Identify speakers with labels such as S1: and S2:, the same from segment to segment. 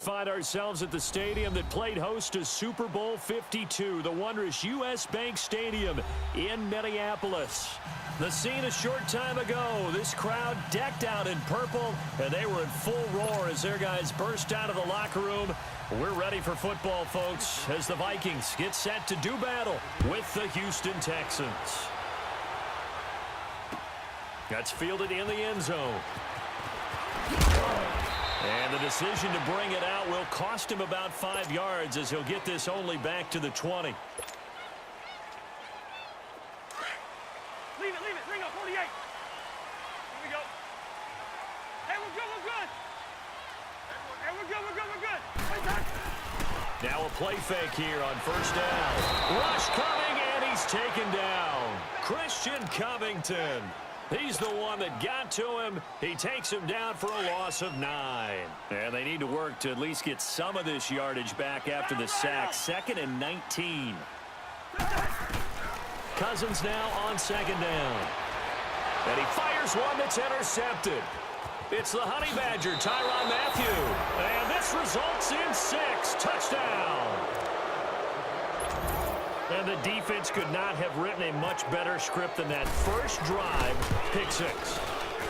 S1: find ourselves at the stadium that played host to Super Bowl 52, the wondrous U.S. Bank Stadium in Minneapolis. The scene a short time ago, this crowd decked out in purple, and they were in full roar as their guys burst out of the locker room. We're ready for football, folks, as the Vikings get set to do battle with the Houston Texans. That's fielded in the end zone. And the decision to bring it out will cost him about 5 yards as he'll get this only back to the 20.
S2: Leave it, bring up 48. Here we go. Hey, we're good. Hey, we're good.
S1: Now a play fake here on first down. Rush coming, and he's taken down. Christian Covington. He's the one that got to him. He takes him down for a loss of 9. And they need to work to at least get some of this yardage back after the sack. 2nd and 19. Cousins now on 2nd down. And he fires one that's intercepted. It's the Honey Badger, Tyrann Mathieu. And this results in 6. Touchdown. And the defense could not have written a much better script than that first drive, pick 6.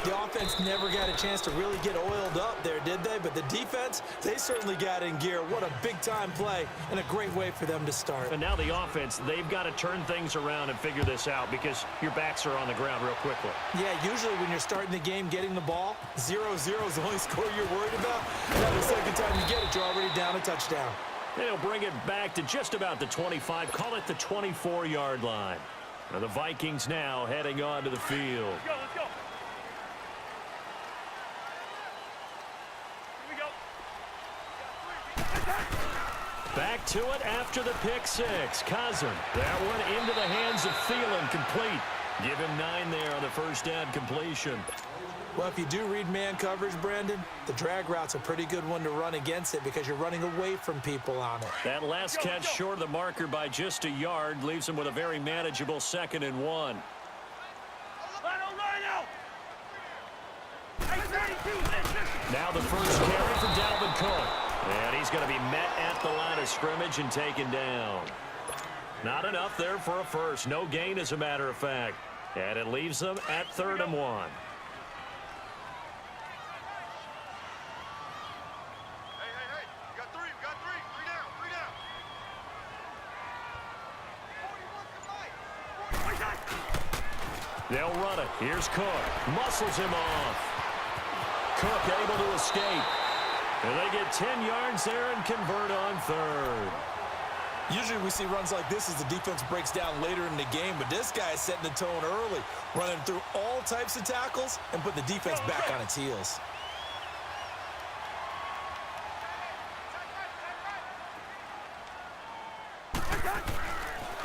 S3: The offense never got a chance to really get oiled up there, did they? But the defense, they certainly got in gear. What a big-time play and a great way for them to start.
S1: And now the offense, they've got to turn things around and figure this out because your backs are on the ground real quickly.
S3: Yeah, usually when you're starting the game getting the ball, 0-0 is the only score you're worried about. Now the second time you get it, you're already down a touchdown.
S1: They'll bring it back to just about the 25, call it the 24-yard line. Now the Vikings now heading on to the field.
S2: Let's go.
S1: Back to it after the pick 6. Cousin, that one into the hands of Thielen, complete. Give him 9 there on the first down completion.
S3: Well, if you do read man coverage, Brandon, the drag route's a pretty good one to run against it because you're running away from people on it.
S1: That last catch short of the marker by just a yard leaves him with a very manageable 2nd and 1. Now the first carry for Dalvin Cook. And he's going to be met at the line of scrimmage and taken down. Not enough there for a first. No gain, as a matter of fact. And it leaves them at 3rd and 1. They'll run it. Here's Cook. Muscles him off. Cook able to escape. And they get 10 yards there and convert on 3rd.
S3: Usually we see runs like this as the defense breaks down later in the game, but this guy is setting the tone early, running through all types of tackles and put the defense back on its heels.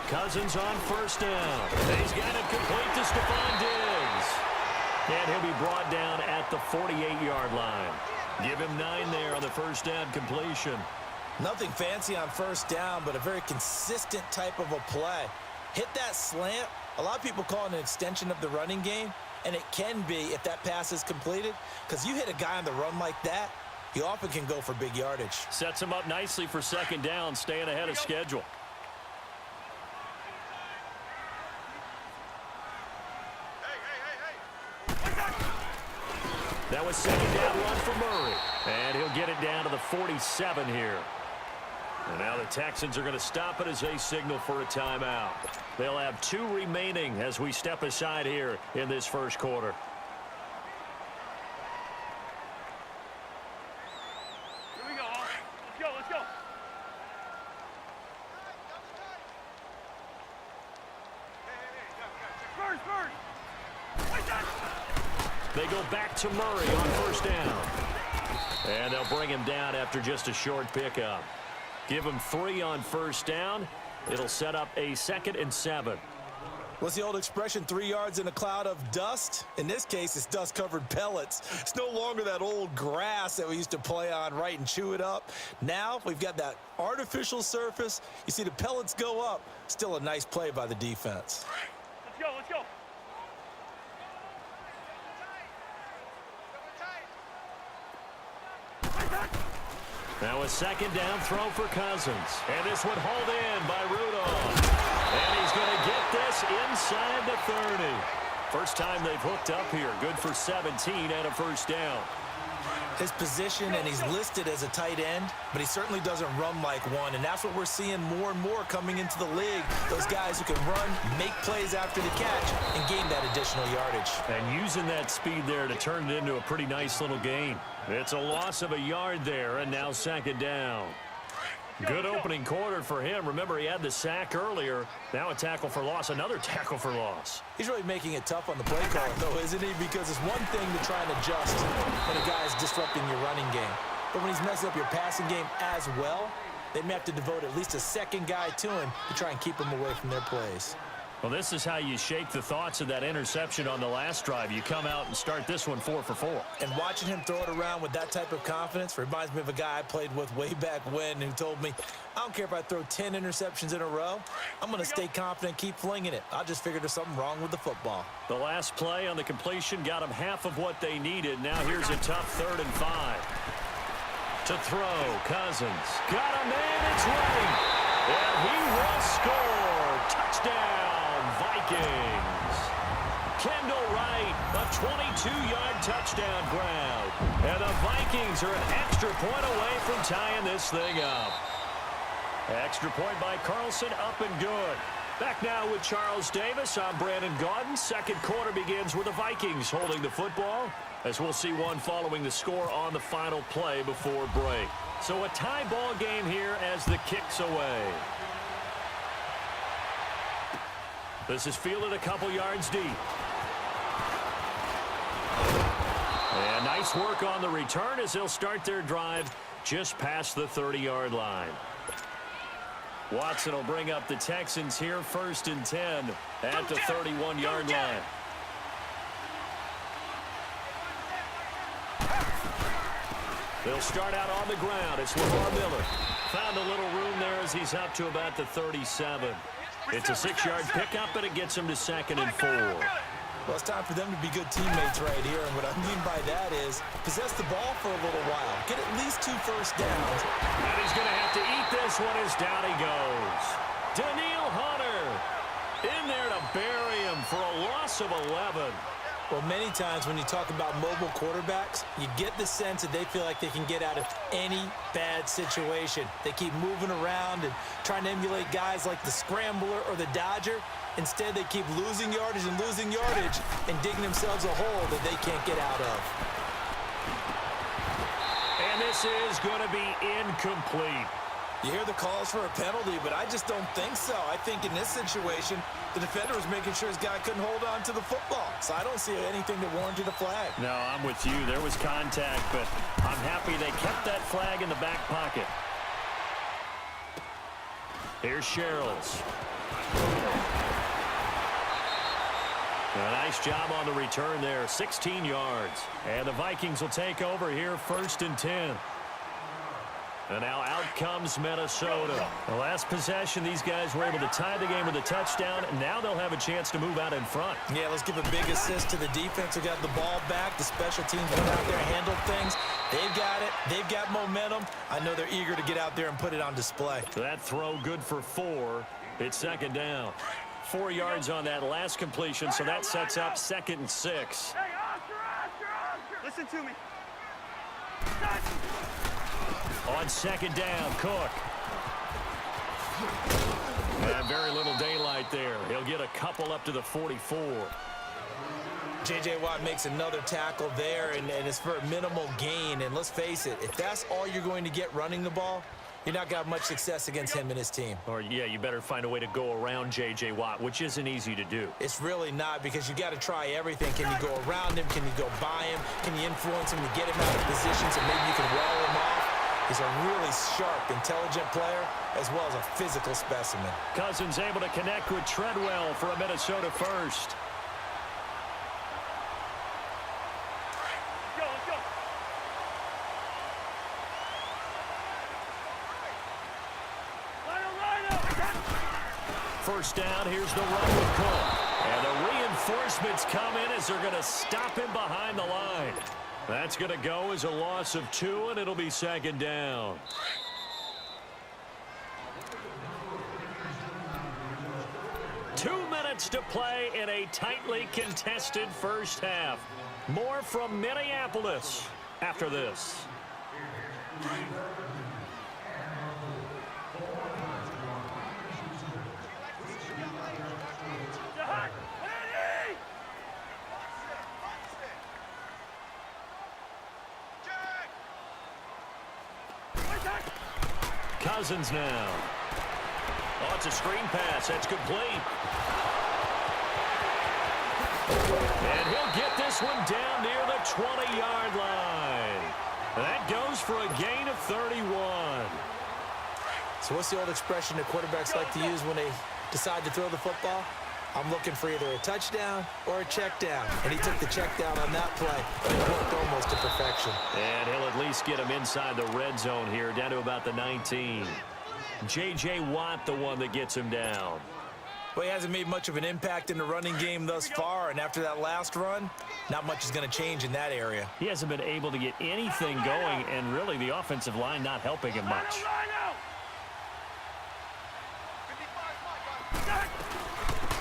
S1: Cousins on first down. He's got it complete to Stephon Diggs. And he'll be brought down at the 48-yard line. Give him 9 there on the first down completion.
S3: Nothing fancy on first down, but a very consistent type of a play. Hit that slant. A lot of people call it an extension of the running game, and it can be if that pass is completed, because you hit a guy on the run like that, you often can go for big yardage.
S1: Sets him up nicely for 2nd down, staying ahead of schedule. That was 2nd down run for Murray. And he'll get it down to the 47 here. And now the Texans are going to stop it as they signal for a timeout. They'll have 2 remaining as we step aside here in this first quarter.
S2: Here we go. Let's go. First.
S1: They go back to Murray on first down. And they'll bring him down after just a short pickup. Give him 3 on first down. It'll set up a 2nd and 7.
S3: What's the old expression, 3 yards in a cloud of dust? In this case, it's dust-covered pellets. It's no longer that old grass that we used to play on, right, and chew it up. Now we've got that artificial surface. You see the pellets go up. Still a nice play by the defense.
S2: Let's go.
S1: Now a second down throw for Cousins. And this one hauled in by Rudolph. And he's going to get this inside the 30. First time they've hooked up here. Good for 17 and a first down.
S3: His position, and he's listed as a tight end, but he certainly doesn't run like one, and that's what we're seeing more and more coming into the league. Those guys who can run, make plays after the catch, and gain that additional yardage.
S1: And using that speed there to turn it into a pretty nice little gain. It's a loss of a yard there, and now second down. Good opening quarter for him. Remember, he had the sack earlier. Now a tackle for loss, another tackle for loss.
S3: He's really making it tough on the play call, though, isn't he? Because it's one thing to try and adjust when a guy's disrupting your running game. But when he's messing up your passing game as well, they may have to devote at least a second guy to him to try and keep him away from their plays.
S1: Well, this is how you shake the thoughts of that interception on the last drive. You come out and start this one 4 for 4.
S3: And watching him throw it around with that type of confidence reminds me of a guy I played with way back when who told me, I don't care if I throw 10 interceptions in a row. I'm going to stay confident, keep flinging it. I just figured there's something wrong with the football.
S1: The last play on the completion got them half of what they needed. Now here's a tough 3rd and 5. To throw, Cousins. Got a man, it's right. And he will score. Touchdown. Vikings. Kendall Wright, a 22-yard touchdown grab. And the Vikings are an extra point away from tying this thing up. Extra point by Carlson, up and good. Back now with Charles Davis. I'm Brandon Gaudin. Second quarter begins with the Vikings holding the football, as we'll see one following the score on the final play before break. So a tie ball game here as the kick's away. This is fielded a couple yards deep. And nice work on the return as they'll start their drive just past the 30-yard line. Watson will bring up the Texans here, 1st and 10 at the 31-yard line. They'll start out on the ground. It's Lamar Miller. Found a little room there as he's up to about the 37. It's a 6-yard pickup, but it gets him to 2nd and 4.
S3: Well, it's time for them to be good teammates right here, and what I mean by that is possess the ball for a little while. Get at least 2 first downs.
S1: And he's going to have to eat this one as down he goes. Daniil Hunter in there to bury him for a loss of 11.
S3: Well, many times when you talk about mobile quarterbacks, you get the sense that they feel like they can get out of any bad situation. They keep moving around and trying to emulate guys like the Scrambler or the Dodger. Instead, they keep losing yardage and digging themselves a hole that they can't get out of.
S1: And this is going to be incomplete.
S3: You hear the calls for a penalty, but I just don't think so. I think in this situation, the defender was making sure his guy couldn't hold on to the football. So I don't see anything that warranted a flag.
S1: No, I'm with you. There was contact, but I'm happy they kept that flag in the back pocket. Here's Sherrills. A nice job on the return there, 16 yards. And the Vikings will take over here, 1st and 10. And now out comes Minnesota. The last possession, these guys were able to tie the game with a touchdown, and now they'll have a chance to move out in front.
S3: Yeah, let's give a big assist to the defense who got the ball back. The special teams went out there and handled things. They've got it. They've got momentum. I know they're eager to get out there and put it on display.
S1: That throw good for 4. It's 2nd down. 4 yards on that last completion, so that sets up 2nd and 6.
S2: Hey, Oscar! Listen to me.
S1: On 2nd down, Cook. And very little daylight there. He'll get a couple up to the 44.
S3: J.J. Watt makes another tackle there, and it's for a minimal gain. And let's face it, if that's all you're going to get running the ball, you're not going to have much success against him and his team.
S1: Or, yeah, you better find a way to go around J.J. Watt, which isn't easy to do.
S3: It's really not, because you got to try everything. Can you go around him? Can you go by him? Can you influence him to get him out of position so maybe you can wall him off? He's a really sharp, intelligent player, as well as a physical specimen.
S1: Cousins able to connect with Treadwell for a Minnesota first.
S2: Let's go. Line up.
S1: First down, here's the run with Cook. And the reinforcements come in as they're going to stop him behind the line. That's going to go as a loss of 2, and it'll be second down. Two minutes to play in a tightly contested first half. More from Minneapolis after this. Cousins now. Oh, it's a screen pass. That's complete. And he'll get this one down near the 20-yard line. That goes for a gain of 31.
S3: So what's the old expression that quarterbacks like to use when they decide to throw the football? I'm looking for either a touchdown or a check down. And he took the check down on that play. It worked almost to perfection.
S1: And he'll at least get him inside the red zone here, down to about the 19. J.J. Watt, the one that gets him down.
S3: Well, he hasn't made much of an impact in the running game thus far, and after that last run, not much is going to change in that area.
S1: He hasn't been able to get anything going, and really the offensive line not helping him much.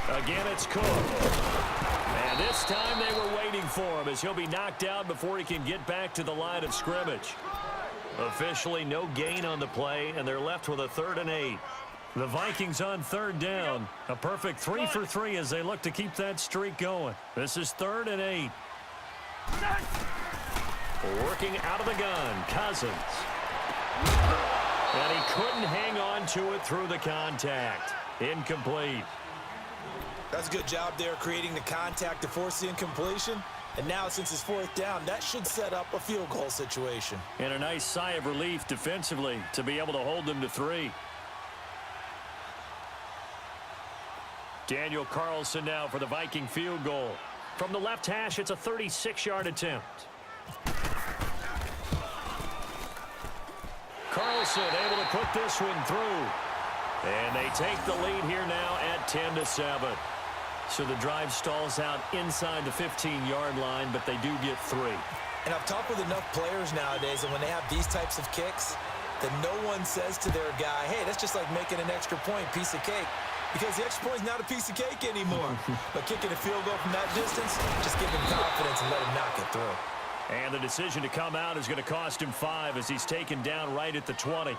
S1: Again, it's Cook. And this time they were waiting for him as he'll be knocked out before he can get back to the line of scrimmage. Officially no gain on the play, and they're left with a 3rd and 8. The Vikings on 3rd down. A perfect 3 for 3 as they look to keep that streak going. This is 3rd and 8. Working out of the gun, Cousins. And he couldn't hang on to it through the contact. Incomplete.
S3: That's a good job there creating the contact to force the incompletion. And now since it's 4th down, that should set up a field goal situation.
S1: And a nice sigh of relief defensively to be able to hold them to 3. Daniel Carlson now for the Viking field goal. From the left hash, it's a 36-yard attempt. Carlson able to put this one through. And they take the lead here now at 10-7. So the drive stalls out inside the 15-yard line, but they do get 3.
S3: And I've talked with enough players nowadays, and when they have these types of kicks, that no one says to their guy, hey, that's just like making an extra point, piece of cake. Because the extra point is not a piece of cake anymore. But kicking a field goal from that distance, just give him confidence and let him knock it through.
S1: And the decision to come out is going to cost him 5 as he's taken down right at the 20.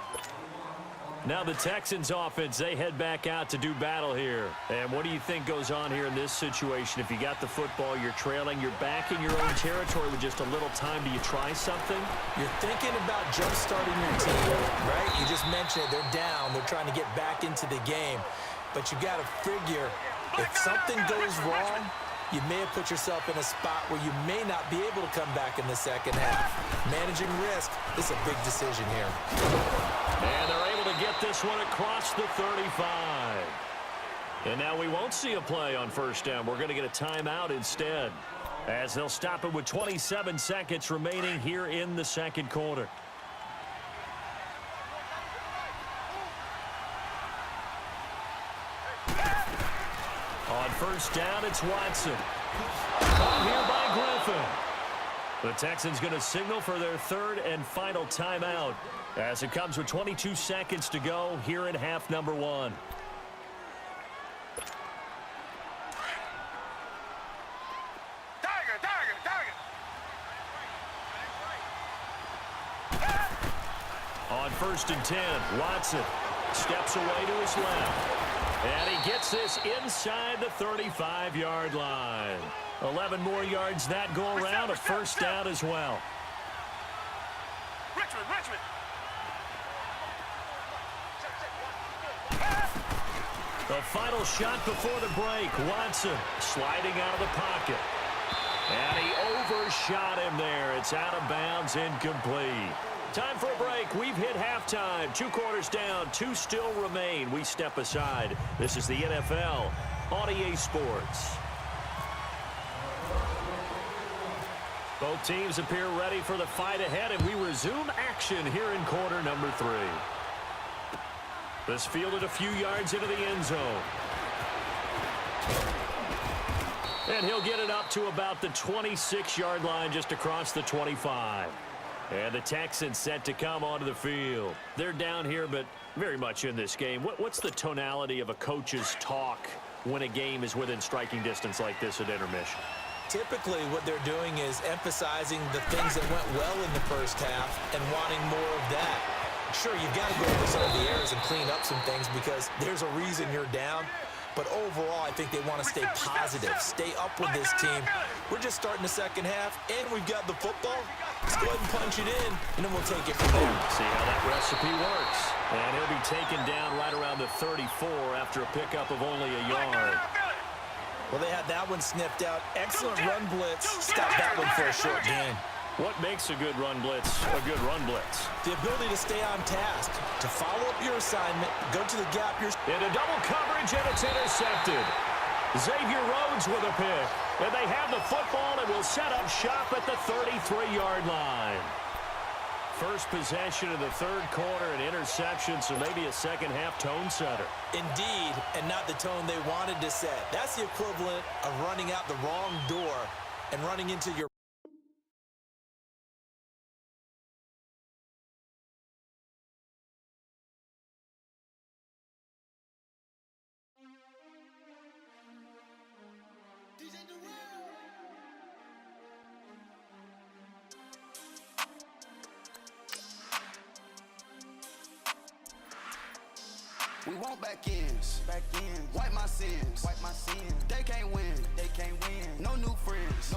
S1: Now the Texans offense, they head back out to do battle here. And what do you think goes on here in this situation? If you got the football, you're trailing, you're back in your own territory with just a little time. Do you try something?
S3: You're thinking about jump-starting your team, right? You just mentioned it. They're down. They're trying to get back into the game. But you got to figure, if something goes wrong, you may have put yourself in a spot where you may not be able to come back in the second half. Managing risk is a big decision here.
S1: And they're able to get this one across the 35. And now we won't see a play on 1st down. We're going to get a timeout instead, as they'll stop it with 27 seconds remaining here in the second quarter. On 1st down, it's Watson. Caught here by Griffin. The Texans going to signal for their 3rd and final timeout as it comes with 22 seconds to go here in half number 1. On 1st and 10, Watson steps away to his left. And he gets this inside the 35-yard line. 11 more yards that go around, a 1st down as well.
S2: Richmond.
S1: The final shot before the break. Watson sliding out of the pocket. And he overshot him there. It's out of bounds, incomplete. Time for a break. We've hit halftime. 2 quarters down, 2 still remain. We step aside. This is the NFL on EA Sports. Both teams appear ready for the fight ahead, and we resume action here in quarter number 3. This fielded a few yards into the end zone. And he'll get it up to about the 26-yard line, just across the 25. And the Texans set to come onto the field. They're down here, but very much in this game. What's the tonality of a coach's talk when a game is within striking distance like this at intermission?
S3: Typically, what they're doing is emphasizing the things that went well in the first half and wanting more of that. Sure, you've got to go over some of the errors and clean up some things because there's a reason you're down. But overall, I think they want to stay positive, stay up with this team. We're just starting the second half, and we've got the football. Let's go ahead and punch it in, and then we'll take it from there.
S1: See how that recipe works. And he'll be taken down right around the 34 after a pickup of only a yard.
S3: Well, they had that one sniffed out. Excellent run blitz. Stop that one for a short gain.
S1: What makes a good run blitz a good run blitz?
S3: The ability to stay on task, to follow up your assignment, go to the gap.
S1: Into double coverage, and it's intercepted. Xavier Rhodes with a pick. And they have the football and will set up shop at the 33-yard line. First possession of the third quarter, an interception, so maybe a second-half tone setter.
S3: Indeed, and not the tone they wanted to set. That's the equivalent of running out the wrong door and running into your
S4: We want back ends. Wipe my sins. They can't win. No new friends.